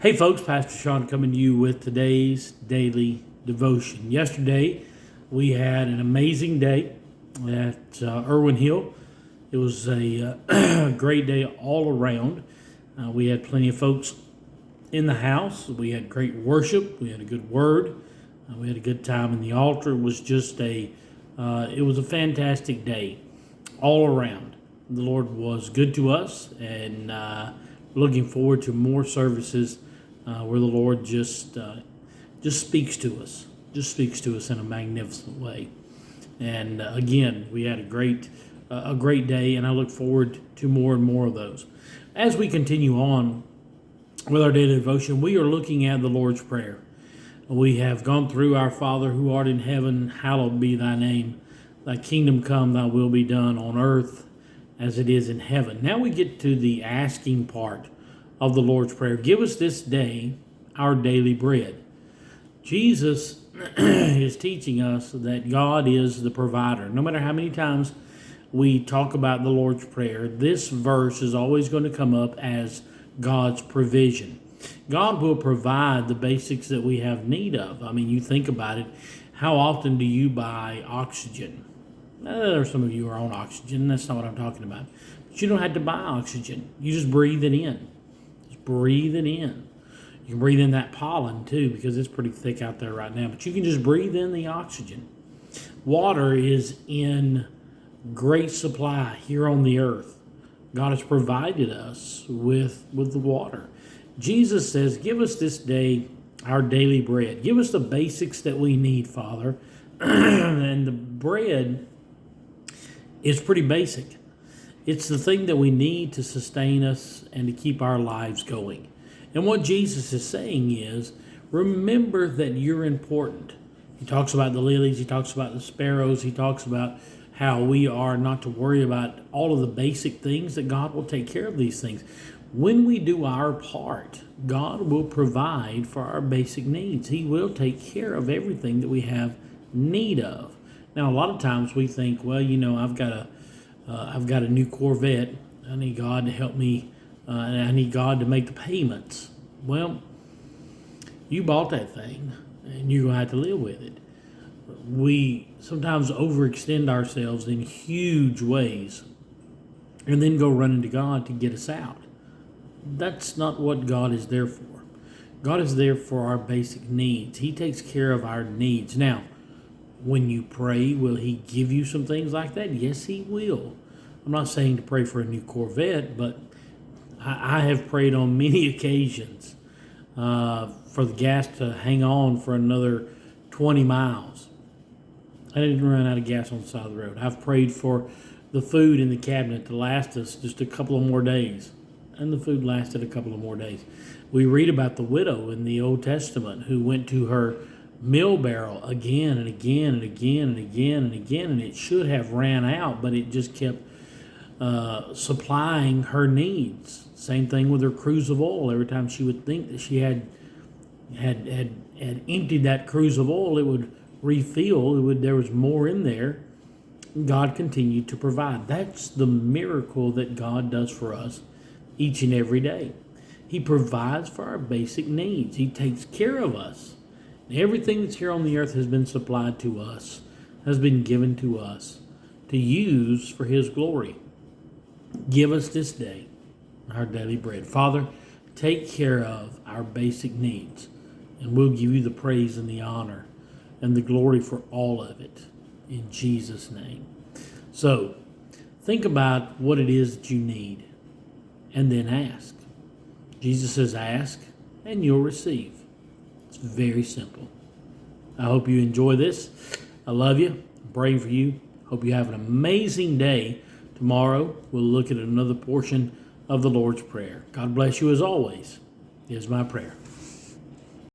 Hey folks, Pastor Sean coming to you with today's daily devotion. Yesterday we had an amazing day at Irwin Hill. It was a great day all around. We had plenty of folks in the house. We had great worship. We had a good word. We had a good time in the altar. It was just it was a fantastic day all around. The Lord was good to us, and looking forward to more services where the Lord just speaks to us, in a magnificent way. And again, we had a great day, and I look forward to more and more of those. As we continue on with our daily devotion, we are looking at the Lord's Prayer. We have gone through Our Father who art in heaven, hallowed be thy name. Thy kingdom come, thy will be done on earth as it is in heaven. Now we get to the asking part of the Lord's Prayer. Give us this day our daily bread. Jesus is teaching us that God is the provider. No matter how many times we talk about the Lord's Prayer, this verse is always going to come up as God's provision. God will provide the basics that we have need of. I mean, you think about it. How often do you buy oxygen? There are some of you who are on oxygen. That's not what I'm talking about. But you don't have to buy oxygen. You just breathe it in. Just breathe it in. You can breathe in that pollen too, because it's pretty thick out there right now. But you can just breathe in the oxygen. Water is in great supply here on the earth. God has provided us with the water. Jesus says, give us this day our daily bread. Give us the basics that we need, Father. And the bread is pretty basic. It's the thing that we need to sustain us and to keep our lives going. And what Jesus is saying is, remember that you're important. He talks about the lilies. He talks about the sparrows. He talks about how we are not to worry about all of the basic things, that God will take care of these things. When we do our part, God will provide for our basic needs. He will take care of everything that we have need of. Now, a lot of times we think, well, I've got a new Corvette. I need God to help me, and I need God to make the payments. Well, you bought that thing, and you're going to have to live with it. We sometimes overextend ourselves in huge ways and then go running to God to get us out. That's not what God is there for. God is there for our basic needs. He takes care of our needs. Now, when you pray, will He give you some things like that? Yes, He will. I'm not saying to pray for a new Corvette, but I have prayed on many occasions for the gas to hang on for another 20 miles. I didn't run out of gas on the side of the road. I've prayed for the food in the cabinet to last us just a couple of more days. And the food lasted a couple of more days. We read about the widow in the Old Testament who went to her meal barrel again and again and again and again and again, and it should have ran out, but it just kept supplying her needs. Same thing with her cruse of oil. Every time she would think that she had emptied that cruse of oil, it would refill. There was more in there. God continued to provide. That's the miracle that God does for us each and every day. He provides for our basic needs. He takes care of us. Everything that's here on the earth has been supplied to us, has been given to us to use for His glory. Give us this day our daily bread. Father, take care of our basic needs, and we'll give you the praise and the honor and the glory for all of it in Jesus' name. So, think about what it is that you need, and then ask. Jesus says, ask and you'll receive. It's very simple. I hope you enjoy this. I love you. I'm praying for you. Hope you have an amazing day. Tomorrow, we'll look at another portion of the Lord's Prayer. God bless you as always, is my prayer.